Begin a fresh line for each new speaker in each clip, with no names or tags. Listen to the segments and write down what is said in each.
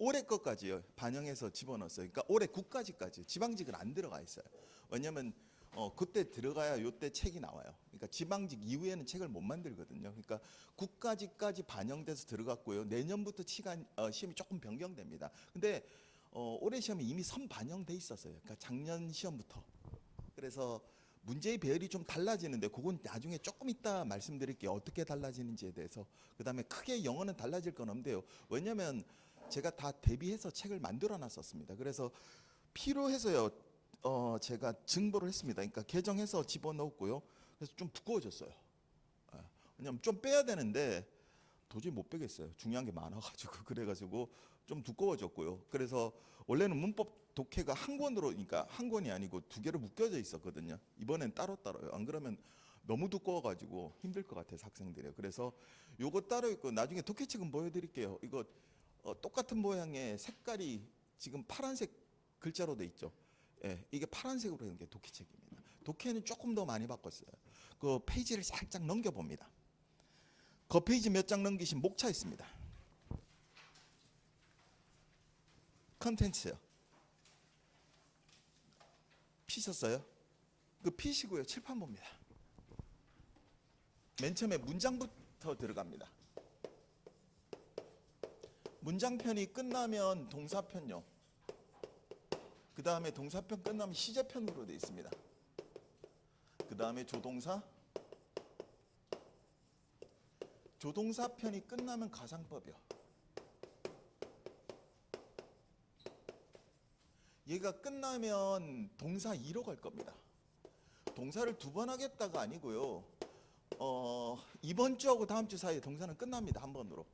올해 것까지요 반영해서 집어넣었어요. 그러니까 올해 국가직까지 지방직은 안 들어가 있어요. 왜냐하면 그때 들어가야 요때 책이 나와요. 그러니까 지방직 이후에는 책을 못 만들거든요. 그러니까 국가직까지 반영돼서 들어갔고요. 내년부터 시험이 조금 변경됩니다. 근데 올해 시험이 이미 선반영돼 있었어요. 그러니까 작년 시험부터. 그래서 문제의 배열이 좀 달라지는데 그건 나중에 조금 이따 말씀드릴게요. 어떻게 달라지는지에 대해서. 그다음에 크게 영어는 달라질 건 없는데요. 왜냐하면 제가 다 대비해서 책을 만들어 놨었습니다. 그래서 필요해서요. 제가 증보를 했습니다. 그러니까 개정해서 집어넣었고요. 그래서 좀 두꺼워졌어요. 왜냐면 좀 빼야 되는데 도저히 못 빼겠어요. 중요한 게 많아가지고 그래가지고 좀 두꺼워졌고요. 그래서 원래는 문법 독해가 한 권으로, 그러니까 한 권이 아니고 두 개로 묶여져 있었거든요. 이번엔 따로따로요. 안 그러면 너무 두꺼워가지고 힘들 것 같아서 학생들이요. 그래서 요거 따로 있고 나중에 독해책은 보여드릴게요. 이거 똑같은 모양의 색깔이 지금 파란색 글자로 돼 있죠. 예, 이게 파란색으로 된 게 독해책입니다. 독해는 조금 더 많이 바꿨어요. 그 페이지를 살짝 넘겨봅니다. 그 페이지 몇 장 넘기신 목차 있습니다. 컨텐츠요. 피셨어요? 그 피시고요. 칠판 봅니다. 맨 처음에 문장부터 들어갑니다. 문장편이 끝나면 동사편요. 그 다음에 동사편 끝나면 시제편으로 되어 있습니다. 그 다음에 조동사. 조동사편이 끝나면 가상법이요. 얘가 끝나면 동사 2로 갈 겁니다. 동사를 두 번 하겠다가 아니고요. 이번 주하고 다음 주 사이에 동사는 끝납니다. 한 번으로.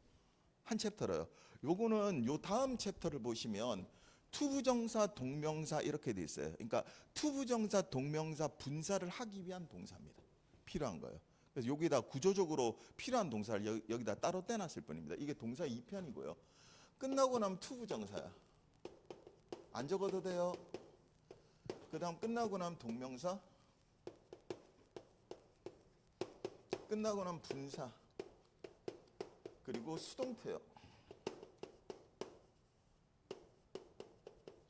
한 챕터로요. 요거는 요 다음 챕터를 보시면 투부정사, 동명사 이렇게 돼 있어요. 그러니까 투부정사, 동명사 분사를 하기 위한 동사입니다. 필요한 거예요. 그래서 여기다 구조적으로 필요한 동사를 여기다 따로 떼놨을 뿐입니다. 이게 동사 2편이고요. 끝나고 나면 투부정사야. 안 적어도 돼요. 그 다음 끝나고 나면 동명사. 끝나고 나면 분사. 그리고 수동태요.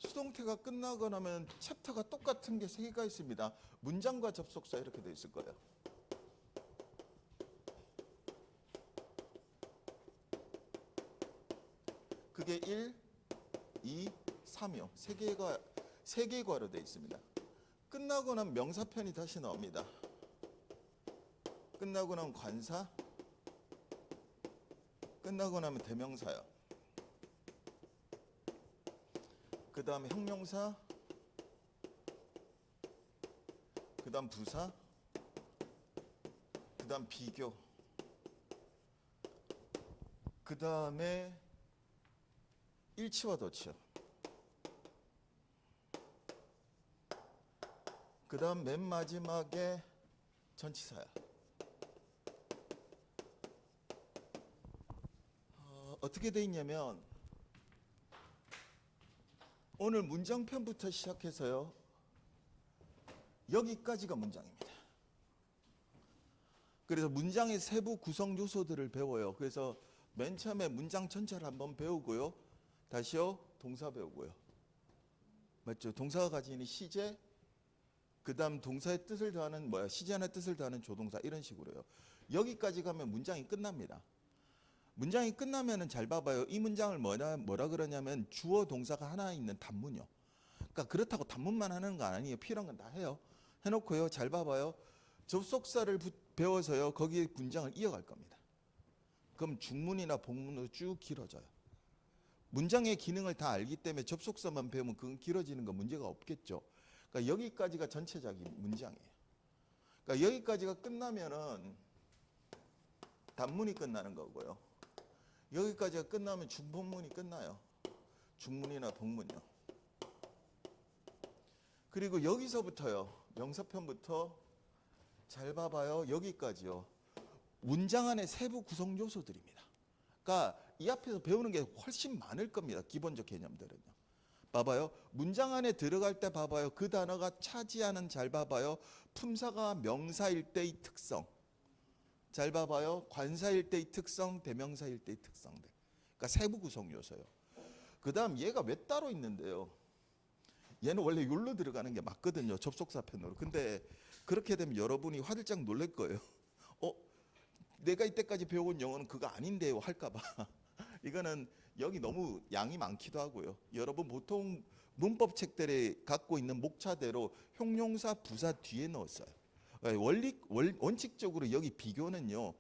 수동태가 끝나고 나면 챕터가 똑같은 게 3개가 있습니다. 문장과 접속사 이렇게 돼 있을 거예요. 그게 1, 2, 3이요. 3개의 과로 돼 있습니다. 끝나고 나면 명사편이 다시 나옵니다. 끝나고 나면 관사. 끝나고 나면 대명사요. 그 다음에 형용사. 그 다음 부사. 그 다음 비교. 그 다음에 일치와 도치요. 그 다음 맨 마지막에 전치사야. 어떻게 돼 있냐면 오늘 문장편부터 시작해서요. 여기까지가 문장입니다. 그래서 문장의 세부 구성 요소들을 배워요. 그래서 맨 처음에 문장 전체를 한번 배우고요. 다시요. 동사 배우고요. 맞죠? 동사가 가지는 시제, 그 다음 동사의 뜻을 더하는 시제나 뜻을 더하는 조동사 이런 식으로요. 여기까지 가면 문장이 끝납니다. 문장이 끝나면은 잘 봐봐요. 이 문장을 뭐라 그러냐면 주어 동사가 하나 있는 단문이요. 그러니까 그렇다고 단문만 하는 거 아니에요. 필요한 건 다 해요. 해놓고요. 잘 봐봐요. 접속사를 배워서요. 거기에 문장을 이어갈 겁니다. 그럼 중문이나 복문으로 쭉 길어져요. 문장의 기능을 다 알기 때문에 접속사만 배우면 그건 길어지는 건 문제가 없겠죠. 그러니까 여기까지가 전체적인 문장이에요. 그러니까 여기까지가 끝나면은 단문이 끝나는 거고요. 여기까지가 끝나면 중복문이 끝나요. 중문이나 복문이요. 그리고 여기서부터요. 명사편부터 잘 봐봐요. 여기까지요. 문장 안에 세부 구성 요소들입니다. 그러니까 이 앞에서 배우는 게 훨씬 많을 겁니다. 기본적 개념들은요. 봐봐요. 문장 안에 들어갈 때 봐봐요. 그 단어가 차지하는 잘 봐봐요. 품사가 명사일 때의 특성. 잘 봐봐요. 관사일 때의 특성, 대명사일 때의 특성들. 그러니까 세부 구성 요소요. 그다음 얘가 왜 따로 있는데요? 얘는 원래 욜로 들어가는 게 맞거든요. 접속사 편으로. 근데 그렇게 되면 여러분이 화들짝 놀랄 거예요. 어, 내가 이때까지 배워온 영어는 그거 아닌데요 할까봐. 이거는 여기 너무 양이 많기도 하고요. 여러분 보통 문법 책들에 갖고 있는 목차대로 형용사 부사 뒤에 넣었어요. 원칙적으로 여기 비교는요.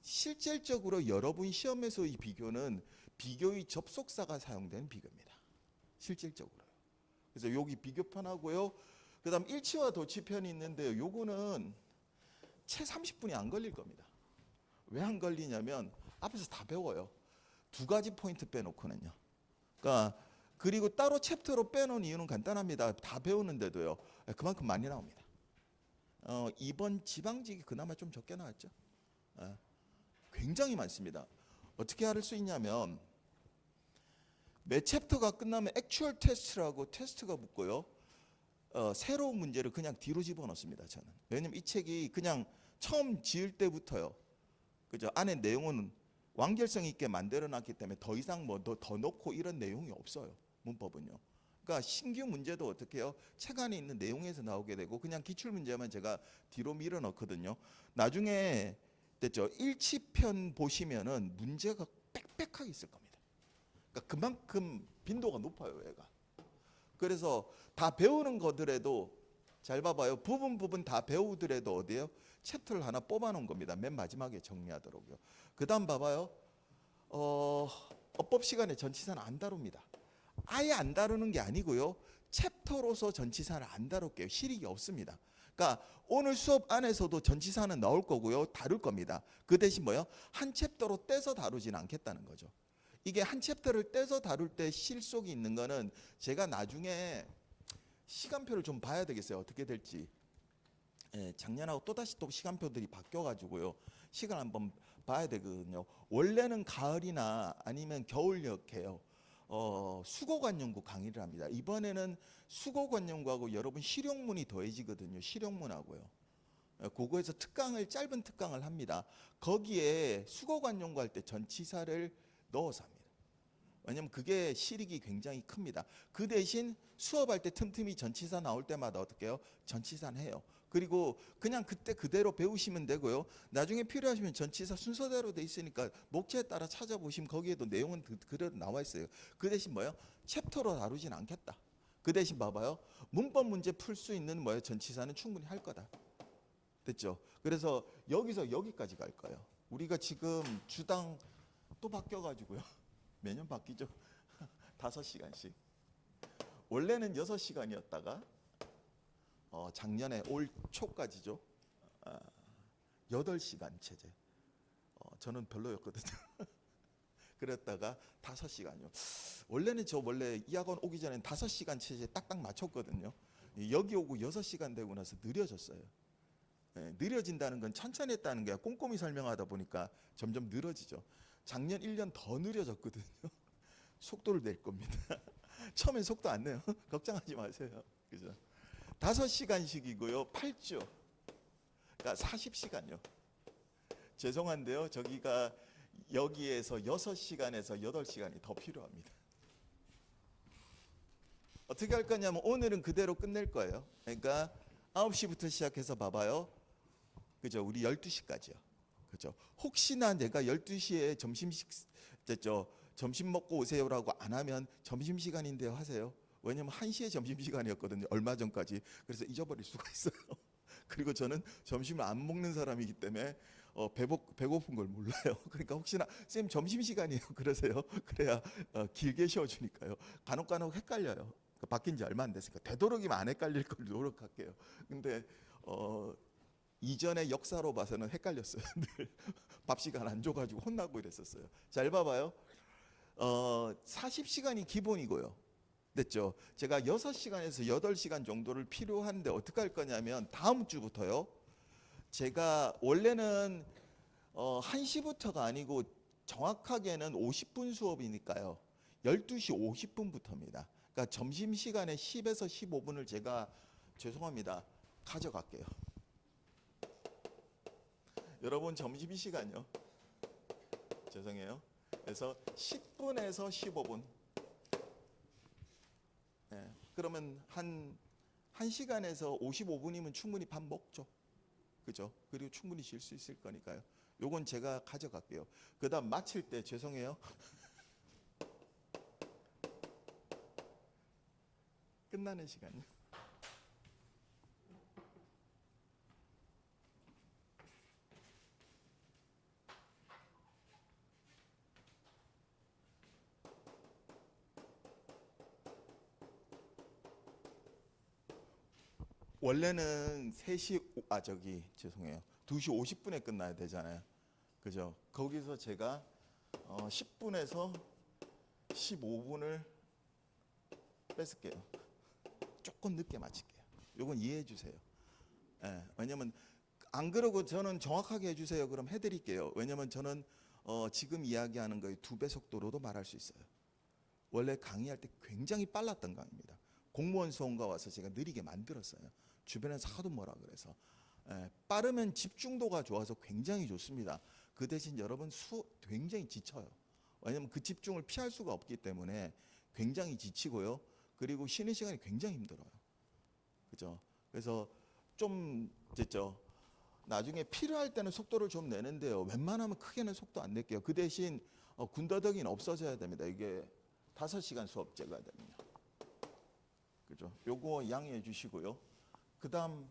실질적으로 여러분 시험에서 이 비교는 비교의 접속사가 사용된 비교입니다. 실질적으로요. 그래서 여기 비교편 하고요. 그다음 일치와 도치편이 있는데요. 요거는 채 30분이 안 걸릴 겁니다. 왜 안 걸리냐면 앞에서 다 배워요. 두 가지 포인트 빼놓고는요. 그러니까 그리고 따로 챕터로 빼놓은 이유는 간단합니다. 다 배우는데도요. 그만큼 많이 나옵니다. 이번 지방직이 그나마 좀 적게 나왔죠. 굉장히 많습니다. 어떻게 할 수 있냐면 매 챕터가 끝나면 액츄얼 테스트라고 테스트가 붙고요. 새로운 문제를 그냥 뒤로 집어넣습니다. 저는. 왜냐면 이 책이 그냥 처음 지을 때부터요. 그죠? 안에 내용은 완결성 있게 만들어놨기 때문에 더 이상 뭐 더 넣고 이런 내용이 없어요. 문법은요. 그러니까 신규 문제도 어떻게 해요? 책 안에 있는 내용에서 나오게 되고 그냥 기출 문제만 제가 뒤로 밀어 넣거든요. 나중에 됐죠? 일치편 보시면은 문제가 빽빽하게 있을 겁니다. 그러니까 그만큼 빈도가 높아요, 얘가. 그래서 다 배우는 거더라도 잘 봐봐요. 부분 다 배우더라도 어디에요? 챕터를 하나 뽑아놓은 겁니다. 맨 마지막에 정리하도록요. 그다음 봐봐요. 어법 시간에 전치사는 안 다룹니다. 아예 안 다루는 게 아니고요. 챕터로서 전치사를 안 다룰게요. 실익이 없습니다. 그러니까 오늘 수업 안에서도 전치사는 나올 거고요. 다룰 겁니다. 그 대신 뭐요? 한 챕터로 떼서 다루지는 않겠다는 거죠. 이게 한 챕터를 떼서 다룰 때 실속이 있는 거는 제가 나중에 시간표를 좀 봐야 되겠어요. 어떻게 될지. 작년하고 또다시 또 시간표들이 바뀌어가지고요. 시간 한번 봐야 되거든요. 원래는 가을이나 아니면 겨울역해요. 수고관용구 강의를 합니다. 이번에는 수고관용구하고 여러분 실용문이 더해지거든요. 실용문하고요. 그거에서 짧은 특강을 합니다. 거기에 수고관용구 할 때 전치사를 넣어서 합니다. 왜냐면 그게 실익이 굉장히 큽니다. 그 대신 수업할 때 틈틈이 전치사 나올 때마다 어떻게 해요? 전치사는 해요. 그리고 그냥 그때 그대로 배우시면 되고요. 나중에 필요하시면 전치사 순서대로 돼 있으니까 목차에 따라 찾아보시면 거기에도 내용은 그대로 나와 있어요. 그 대신 뭐예요? 챕터로 다루진 않겠다. 그 대신 봐봐요. 문법 문제 풀 수 있는 뭐예요? 전치사는 충분히 할 거다. 됐죠? 그래서 여기서 여기까지 갈 거예요. 우리가 지금 주당 또 바뀌어가지고요. 매년 바뀌죠. 5시간씩. 원래는 6시간이었다가 작년에 올 초까지죠. 8시간 체제. 저는 별로였거든요. 그랬다가 5시간이요. 원래는 원래 이 학원 오기 전엔 5시간 체제에 딱딱 맞췄거든요. 여기 오고 6시간 되고 나서 느려졌어요. 느려진다는 건 천천히 했다는 게 꼼꼼히 설명하다 보니까 점점 늘어지죠. 작년 1년 더 느려졌거든요. 속도를 낼 겁니다. 처음엔 속도 안 내요. 걱정하지 마세요. 그죠? 5시간씩이고요. 8주. 그러니까 40시간요. 죄송한데요. 저기가 여기에서 6시간에서 8시간이 더 필요합니다. 어떻게 할 거냐면 오늘은 그대로 끝낼 거예요. 그러니까 9시부터 시작해서 봐봐요. 그죠? 우리 12시까지요. 그죠? 혹시나 내가 12시에 점심 먹고 오세요라고 안 하면 점심시간인데요 하세요. 왜냐면 1시에 점심시간이었거든요. 얼마 전까지. 그래서 잊어버릴 수가 있어요. 그리고 저는 점심을 안 먹는 사람이기 때문에 배고픈 걸 몰라요. 그러니까 혹시나 쌤 점심시간이에요 그러세요. 그래야 길게 쉬어주니까요. 간혹 헷갈려요. 바뀐 지 얼마 안 됐으니까 되도록이면 안 헷갈릴 걸 노력할게요. 근데 이전의 역사로 봐서는 헷갈렸어요. 늘 밥 시간 안 줘가지고 혼나고 이랬었어요. 잘 봐봐요. 40시간이 기본이고요. 됐죠? 제가 6시간에서 8시간 정도를 필요한데 어떻게 할 거냐면 다음 주부터요. 제가 원래는 1시부터가 아니고 정확하게는 50분 수업이니까요. 12시 50분부터입니다. 그러니까 점심시간에 10에서 15분을 제가 죄송합니다. 가져갈게요. 여러분 점심시간요. 죄송해요. 그래서 10분에서 15분. 그러면 한 1시간에서 55분이면 충분히 밥 먹죠. 그죠? 그리고 충분히 쉴 수 있을 거니까요. 요건 제가 가져갈게요. 그다음 마칠 때 죄송해요. 끝나는 시간이요. 원래는 3시 죄송해요. 2시 50분에 끝나야 되잖아요. 그죠? 거기서 제가 10분에서 15분을 뺏을게요. 조금 늦게 마칠게요. 요건 이해해 주세요. 예, 왜냐면 안 그러고 저는 정확하게 해주세요. 그럼 해드릴게요. 왜냐면 저는 지금 이야기하는 거의 2배 속도로도 말할 수 있어요. 원래 강의할 때 굉장히 빨랐던 강의입니다. 공무원 수험가 와서 제가 느리게 만들었어요. 주변에서 하도 뭐라 그래서. 빠르면 집중도가 좋아서 굉장히 좋습니다. 그 대신 여러분 굉장히 지쳐요. 왜냐면 그 집중을 피할 수가 없기 때문에 굉장히 지치고요. 그리고 쉬는 시간이 굉장히 힘들어요. 그죠? 그래서 좀 됐죠. 나중에 필요할 때는 속도를 좀 내는데요. 웬만하면 크게는 속도 안 낼게요. 그 대신 군더더기는 없어져야 됩니다. 이게 5시간 수업제거든요. 그죠? 요거 양해해 주시고요. 그다음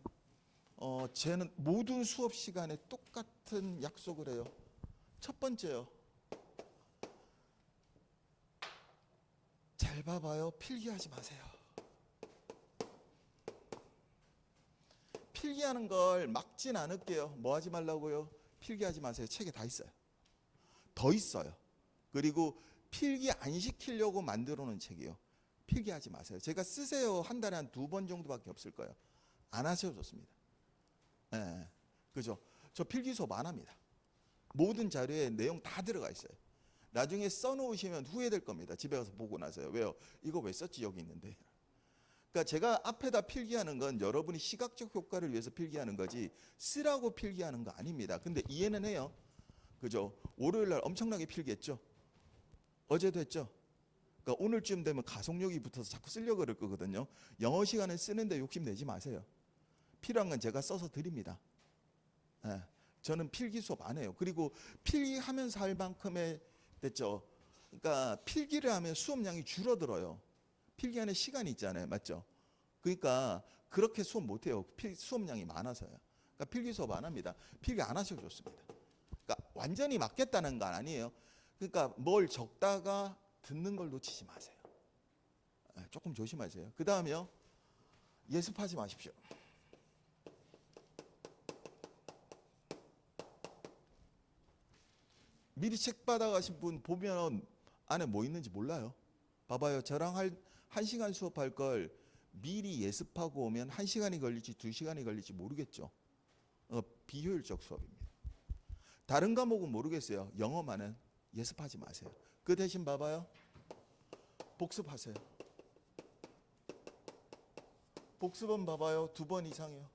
쟤는 모든 수업 시간에 똑같은 약속을 해요. 첫 번째요. 잘 봐봐요. 필기하지 마세요. 필기하는 걸 막진 않을게요. 뭐 하지 말라고요? 필기하지 마세요. 책에 다 있어요. 더 있어요. 그리고 필기 안 시키려고 만들어 놓은 책이요. 필기하지 마세요. 제가 쓰세요. 한 달에 한 2번 정도밖에 없을 거예요. 안 하셔도 좋습니다. 네, 그죠? 저 필기 수업 안 합니다. 모든 자료에 내용 다 들어가 있어요. 나중에 써놓으시면 후회될 겁니다. 집에 가서 보고 나서요. 왜요? 이거 왜 썼지? 여기 있는데. 그러니까 제가 앞에다 필기하는 건 여러분이 시각적 효과를 위해서 필기하는 거지 쓰라고 필기하는 거 아닙니다. 근데 이해는 해요. 그죠? 월요일 날 엄청나게 필기했죠. 어제도 했죠. 그러니까 오늘쯤 되면 가속력이 붙어서 자꾸 쓰려고 그럴 거거든요. 영어 시간에 쓰는데 욕심 내지 마세요. 필요한 건 제가 써서 드립니다. 예, 저는 필기 수업 안 해요. 그리고 필기하면서 할 만큼의 됐죠. 그러니까 필기를 하면 수업량이 줄어들어요. 필기하는 시간이 있잖아요. 맞죠? 그러니까 그렇게 수업 못 해요. 수업량이 많아서요. 그러니까 필기 수업 안 합니다. 필기 안 하셔도 좋습니다. 그러니까 완전히 맞겠다는 건 아니에요. 그러니까 뭘 적다가 듣는 걸 놓치지 마세요. 조금 조심하세요. 그 다음에요. 예습하지 마십시오. 미리 책 받아가신 분 보면 안에 뭐 있는지 몰라요. 봐봐요. 저랑 1시간 수업할 걸 미리 예습하고 오면 1시간이 걸릴지 2시간이 걸릴지 모르겠죠. 비효율적 수업입니다. 다른 과목은 모르겠어요. 영어만은 예습하지 마세요. 그 대신 봐봐요. 복습하세요. 복습은 봐봐요. 2번 이상이요.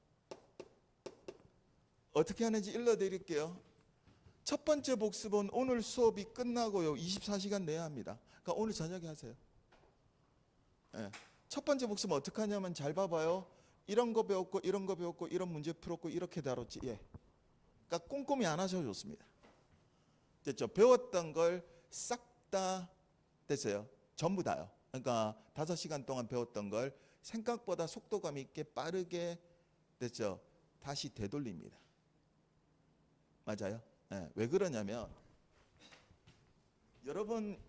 어떻게 하는지 일러드릴게요. 첫 번째 복습은 오늘 수업이 끝나고요. 24시간 내야 합니다. 그러니까 오늘 저녁에 하세요. 예. 첫 번째 복습은 어떻게 하냐면 잘 봐봐요. 이런 거 배웠고 이런 거 배웠고 이런 문제 풀었고 이렇게 다뤘지. 예. 그러니까 꼼꼼히 안 하셔도 좋습니다. 됐죠? 배웠던 걸 싹 다 됐어요. 전부 다요. 그러니까 5시간 동안 배웠던 걸 생각보다 속도감 있게 빠르게 됐죠? 다시 되돌립니다. 맞아요? 네, 왜 그러냐면 여러분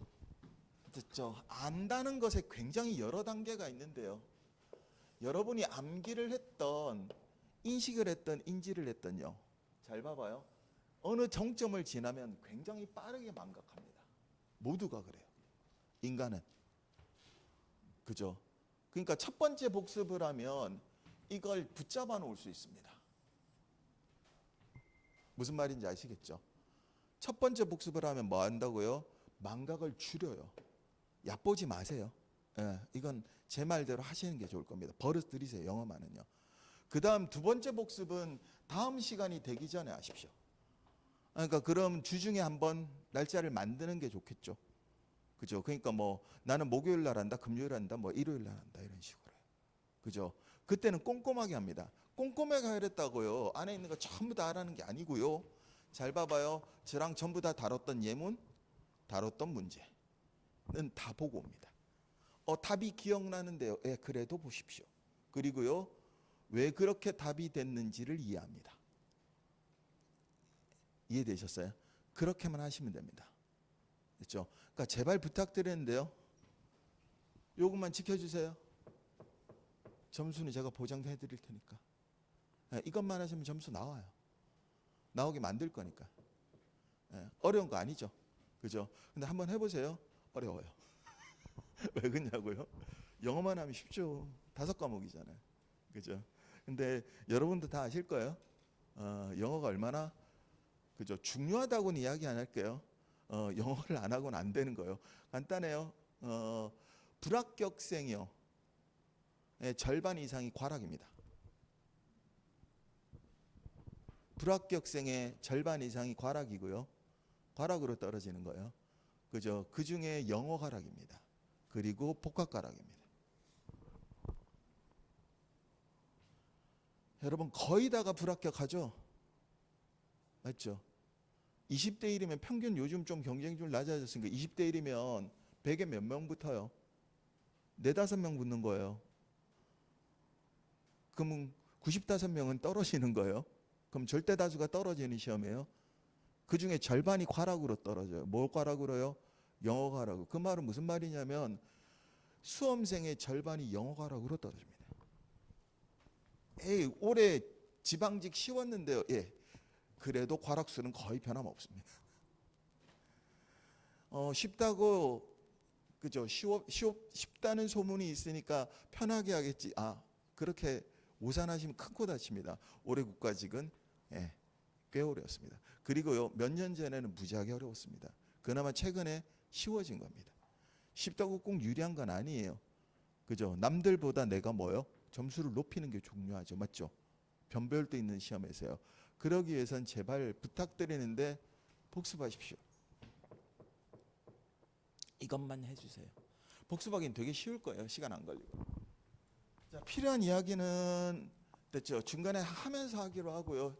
됐죠? 안다는 것에 굉장히 여러 단계가 있는데요. 여러분이 암기를 했던 인식을 했던 인지를 했던요. 잘 봐봐요. 어느 정점을 지나면 굉장히 빠르게 망각합니다. 모두가 그래요. 인간은. 그죠? 그러니까 첫 번째 복습을 하면 이걸 붙잡아 놓을 수 있습니다. 무슨 말인지 아시겠죠? 첫 번째 복습을 하면 뭐 한다고요? 망각을 줄여요. 얕보지 마세요. 예, 이건 제 말대로 하시는 게 좋을 겁니다. 버릇 들이세요. 영어만은요. 그 다음 2번째 복습은 다음 시간이 되기 전에 하십시오. 그러니까 그럼 주중에 한번 날짜를 만드는 게 좋겠죠. 그죠? 그러니까 뭐 나는 목요일 날 한다, 금요일 한다, 뭐 일요일 날 한다 이런 식으로요. 그죠? 그때는 꼼꼼하게 합니다. 꼼꼼하게 하랬다고요. 안에 있는 거 전부 다 하라는 게 아니고요. 잘 봐봐요. 저랑 전부 다 다뤘던 예문, 다뤘던 문제는 다 보고 옵니다. 답이 기억나는데요. 예, 그래도 보십시오. 그리고요, 왜 그렇게 답이 됐는지를 이해합니다. 이해되셨어요? 그렇게만 하시면 됩니다. 그렇죠? 그러니까 제발 부탁드리는데요. 요것만 지켜주세요. 점수는 제가 보장해 드릴 테니까. 예, 이것만 하시면 점수 나와요. 나오게 만들 거니까. 예, 어려운 거 아니죠? 그죠? 근데 한번 해보세요. 어려워요. 왜 그러냐고요? 영어만 하면 쉽죠. 5과목이잖아요. 그죠? 근데 여러분도 다 아실 거예요. 영어가 얼마나 그죠? 중요하다고는 이야기 안 할게요. 영어를 안 하고는 안 되는 거예요. 간단해요. 불합격생이요. 절반 이상이 과락입니다. 불합격생의 절반 이상이 과락이고요. 과락으로 떨어지는 거예요. 그죠? 그 중에 영어 과락입니다. 그리고 복합 과락입니다. 여러분 거의 다가 불합격하죠? 맞죠? 20대 1이면 평균 요즘 좀 경쟁률 낮아졌으니까 20대 1이면 100에 몇 명 붙어요? 4, 5명 붙는 거예요. 그러면 95명은 떨어지는 거예요. 그럼 절대 다수가 떨어지는 시험이에요. 그 중에 절반이 과락으로 떨어져요. 뭘 과락으로요? 영어 과락으로. 그 말은 무슨 말이냐면 수험생의 절반이 영어 과락으로 떨어집니다. 에이, 올해 지방직 쉬웠는데요. 예. 그래도 과락수는 거의 변함없습니다. 쉽다고 그죠? 쉽다는 소문이 있으니까 편하게 하겠지. 그렇게 오산하시면 큰 코 다칩니다. 올해 국가직은 예, 꽤 어려웠습니다. 그리고요, 몇 년 전에는 무지하게 어려웠습니다. 그나마 최근에 쉬워진 겁니다. 쉽다고 꼭 유리한 건 아니에요. 그죠? 남들보다 내가 뭐요? 점수를 높이는 게 중요하죠. 맞죠? 변별도 있는 시험에서요. 그러기 위해선 제발 부탁드리는데 복습하십시오. 이것만 해주세요. 복습하기는 되게 쉬울 거예요. 시간 안 걸리고. 자, 필요한 이야기는 됐죠. 중간에 하면서 하기로 하고요.